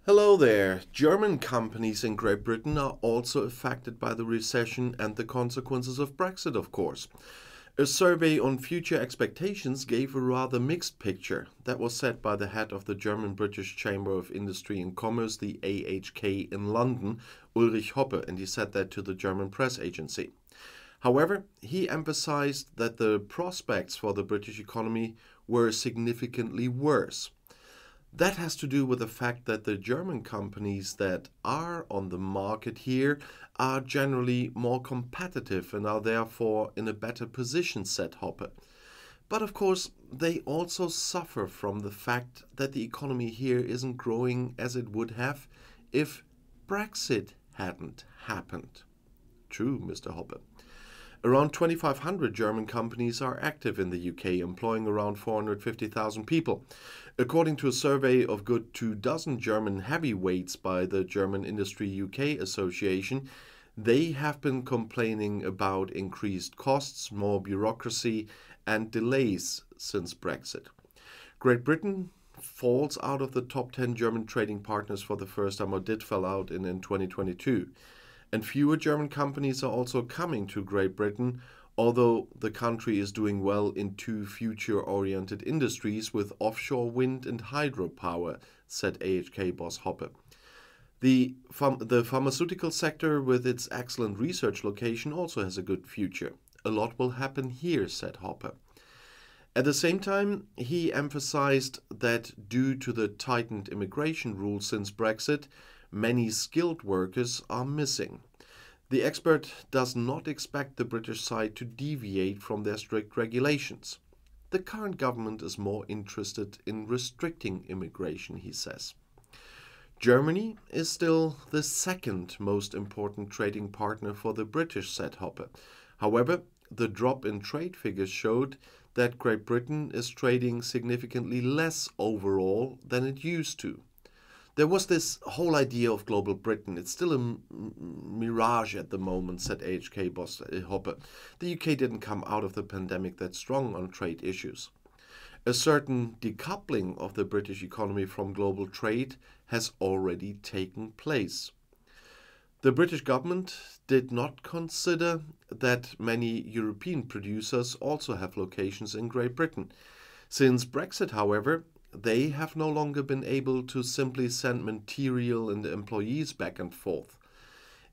Hello there. German companies in Great Britain are also affected by the recession and the consequences of Brexit, of course. A survey on future expectations gave a rather mixed picture. That was said by the head of the German-British Chamber of Industry and Commerce, the AHK in London, Ulrich Hoppe, and he said that to the German press agency. However, he emphasized that the prospects for the British economy were significantly worse. That has to do with the fact that the German companies that are on the market here are generally more competitive and are therefore in a better position, said Hoppe. But of course, they also suffer from the fact that the economy here isn't growing as it would have if Brexit hadn't happened. True, Mr. Hoppe. Around 2,500 German companies are active in the UK, employing around 450,000 people. According to a survey of good 24 German heavyweights by the German Industry UK Association, they have been complaining about increased costs, more bureaucracy, and delays since Brexit. Great Britain falls out of the top 10 German trading partners for the first time, or did fall out in 2022. And fewer German companies are also coming to Great Britain, although the country is doing well in two future-oriented industries with offshore wind and hydropower, said AHK boss Hoppe. The pharmaceutical sector, with its excellent research location, also has a good future. A lot will happen here, said Hoppe. At the same time, he emphasized that due to the tightened immigration rules since Brexit, many skilled workers are missing. The expert does not expect the British side to deviate from their strict regulations. The current government is more interested in restricting immigration, he says. Germany is still the second most important trading partner for the British, said Hoppe. However, the drop in trade figures showed that Great Britain is trading significantly less overall than it used to. There was this whole idea of global Britain. It's still a mirage at the moment, said AHK boss Hoppe. The UK didn't come out of the pandemic that strong on trade issues. A certain decoupling of the British economy from global trade has already taken place. The British government did not consider that many European producers also have locations in Great Britain. Since Brexit, however, they have no longer been able to simply send material and employees back and forth.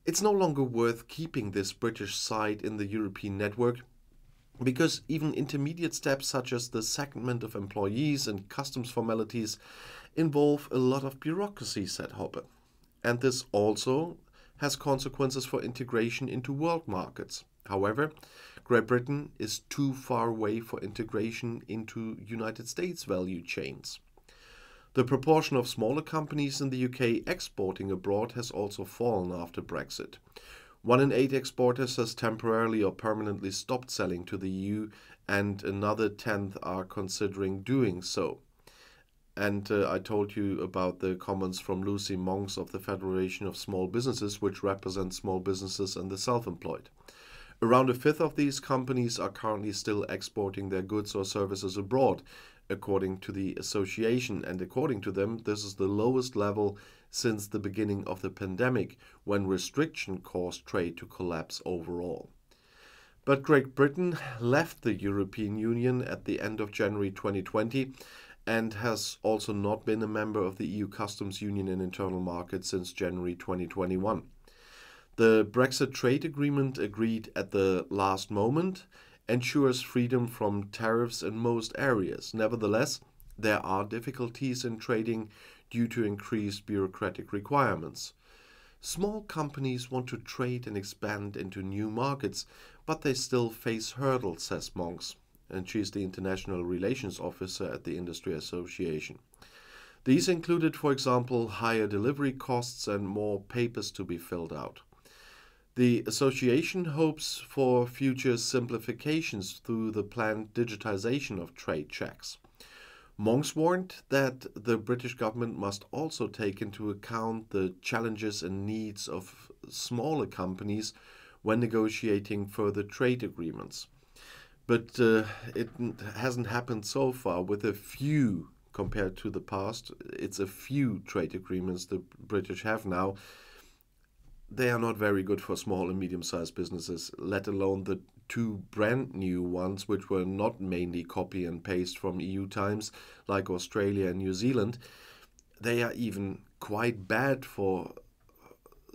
It's no longer worth keeping this British side in the European network because even intermediate steps such as the secondment of employees and customs formalities involve a lot of bureaucracy, said Hoppe. And this also has consequences for integration into world markets. However, Great Britain is too far away for integration into United States value chains. The proportion of smaller companies in the UK exporting abroad has also fallen after Brexit. 1 in 8 exporters has temporarily or permanently stopped selling to the EU, and another tenth are considering doing so. And I told you about the comments from Lucy Monks of the Federation of Small Businesses, which represents small businesses and the self-employed. Around a fifth of these companies are currently still exporting their goods or services abroad, according to the association, and according to them, this is the lowest level since the beginning of the pandemic, when restriction caused trade to collapse overall. But Great Britain left the European Union at the end of January 2020 and has also not been a member of the EU Customs Union and Internal Market since January 2021. The Brexit trade agreement, agreed at the last moment, ensures freedom from tariffs in most areas. Nevertheless, there are difficulties in trading due to increased bureaucratic requirements. Small companies want to trade and expand into new markets, but they still face hurdles, says Monks, and she's the International Relations Officer at the Industry Association. These included, for example, higher delivery costs and more papers to be filled out. The association hopes for future simplifications through the planned digitization of trade checks. Monks warned that the British government must also take into account the challenges and needs of smaller companies when negotiating further trade agreements. But it hasn't happened so far, with a few compared to the past. It's a few trade agreements the British have now. They are not very good for small and medium-sized businesses, let alone the two brand new ones, which were not mainly copy and paste from EU times, like Australia and New Zealand. They are even quite bad for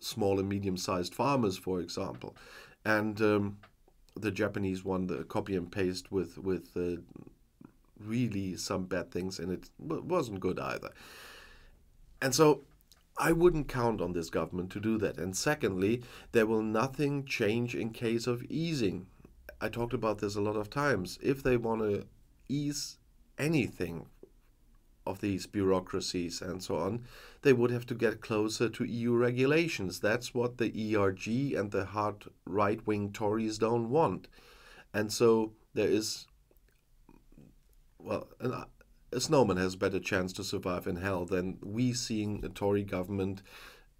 small and medium-sized farmers, for example. And the Japanese one, the copy and paste with really some bad things in it, wasn't good either. And so I wouldn't count on this government to do that. And secondly, there will nothing change in case of easing. I talked about this a lot of times. If they want to ease anything of these bureaucracies and so on, they would have to get closer to EU regulations. That's what the ERG and the hard right-wing Tories don't want. And so there is, well, a snowman has a better chance to survive in hell than we seeing a Tory government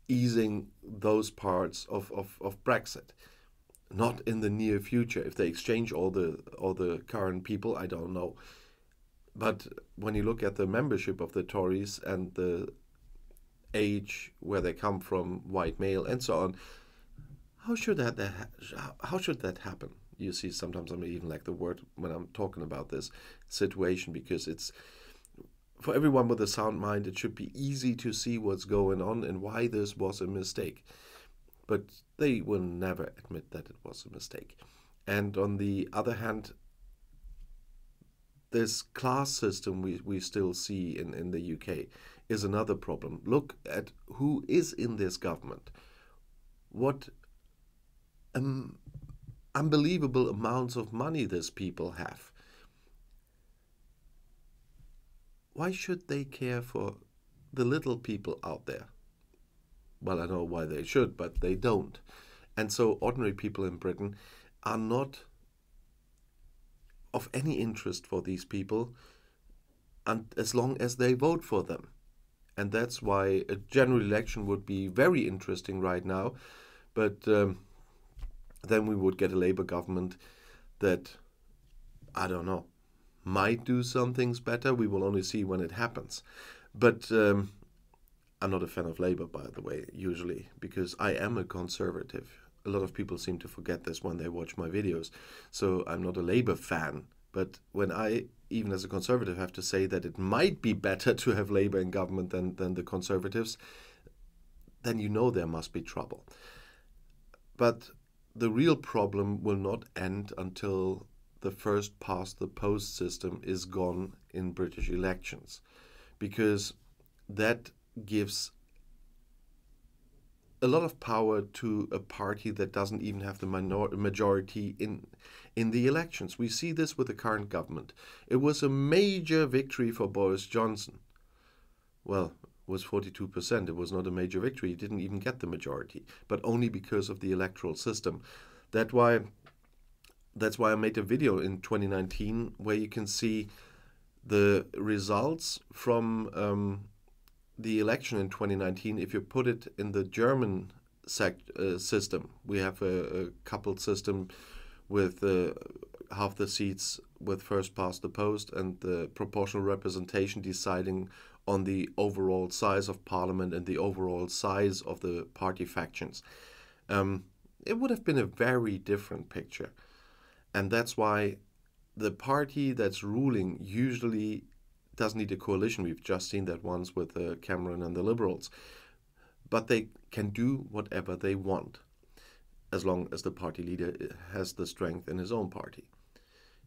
easing those parts of Brexit. Not in the near future. If they exchange all the current people, I don't know. But when you look at the membership of the Tories and the age where they come from, white male and so on, how should that happen? You see, sometimes I even like the word when I'm talking about this situation, because it's, for everyone with a sound mind, it should be easy to see what's going on and why this was a mistake. But they will never admit that it was a mistake. And on the other hand, this class system we still see in the UK is another problem. Look at who is in this government. What unbelievable amounts of money these people have. Why should they care for the little people out there? Well, I know why they should, but they don't. And so ordinary people in Britain are not of any interest for these people, and as long as they vote for them. And that's why a general election would be very interesting right now. But then we would get a Labour government that, I don't know, might do some things better. We will only see when it happens. But I'm not a fan of Labour, by the way, usually, because I am a conservative. A lot of people seem to forget this when they watch my videos. So I'm not a Labour fan. But when I, even as a conservative, have to say that it might be better to have Labour in government than the Conservatives, then you know there must be trouble. But the real problem will not end until the first past the post system is gone in British elections, because that gives a lot of power to a party that doesn't even have the majority in the elections. We see this with the current government. It was a major victory for Boris Johnson. Well, it was 42%. It was not a major victory. He didn't even get the majority, but only because of the electoral system. That's why I made a video in 2019 where you can see the results from the election in 2019. If you put it in the German system, we have a coupled system with half the seats with first past the post and the proportional representation deciding on the overall size of parliament and the overall size of the party factions. It would have been a very different picture. And that's why the party that's ruling usually doesn't need a coalition. We've just seen that once with Cameron and the Liberals. But they can do whatever they want, as long as the party leader has the strength in his own party.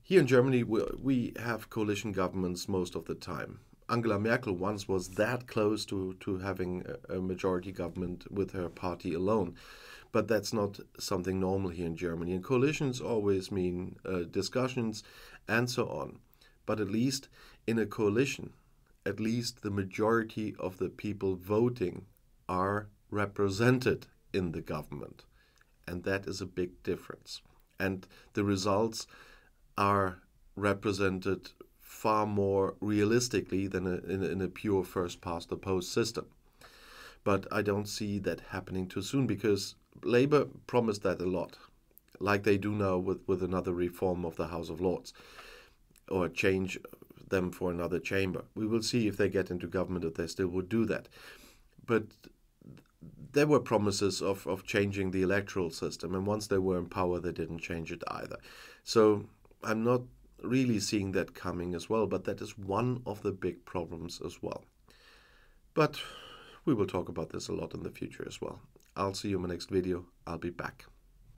Here in Germany, we have coalition governments most of the time. Angela Merkel once was that close to having a majority government with her party alone. But that's not something normal here in Germany. And coalitions always mean discussions and so on. But at least in a coalition, at least the majority of the people voting are represented in the government. And that is a big difference. And the results are represented far more realistically than in a pure first-past-the-post system. But I don't see that happening too soon, because Labour promised that a lot, like they do now with another reform of the House of Lords, or change them for another chamber. We will see if they get into government, if they still would do that. But there were promises of changing the electoral system, and once they were in power, they didn't change it either. So I'm not really seeing that coming as well, but that is one of the big problems as well. But we will talk about this a lot in the future as well. I'll see you in my next video. I'll be back.